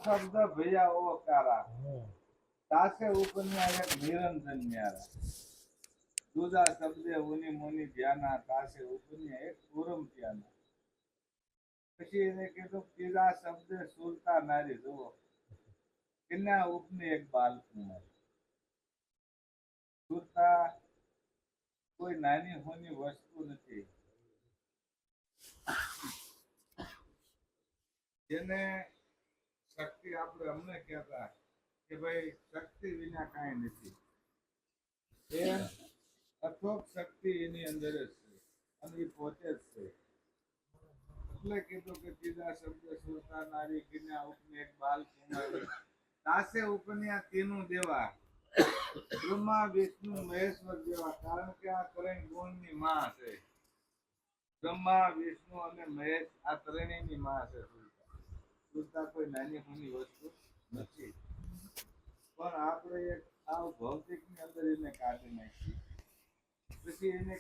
શબ્દ ભૈયા ઓકારા તાસે ઉપન્યા એક નિરંજન ન્યારા દૂજા શબ્દે ઉની મુનિ ધ્યાના તાસે ઉપન્યા એક પૂરમ ત્યાના પછી એને કીધું ત્રીજા શબ્દે સુરતા નારી જુઓ કન્યા ઉપને એક બાલકુમારી સુરતા કોઈ નાની હોની વસ્તુ નથી જેને શક્તિ આપણે અમને કહેતા કે ભાઈ શક્તિ વિના કાંઈ નથી એ અથોક શક્તિ એની અંદર જ છે અને એ પોતે જ છે એટલે કીધું કે ત્રીજા શબ્દ સુરતા નારી કન્યા ઉપને એક બાલકુમારી તાસે ઉપન્યા તેનું દેવા બ્રહ્મા વિષ્ણુ મહેશ્વર જેવા કારણ કે આ ત્રણ ગુણની માં છે બ્રહ્મા વિષ્ણુ અને મહેશ આ ત્રણેયની માં છે સુરતા કોઈ નાની મોટી વસ્તુ નથી પણ આપણે એક આ ભૌતિક ની અંદર એને કાઢી નાખી પછી એને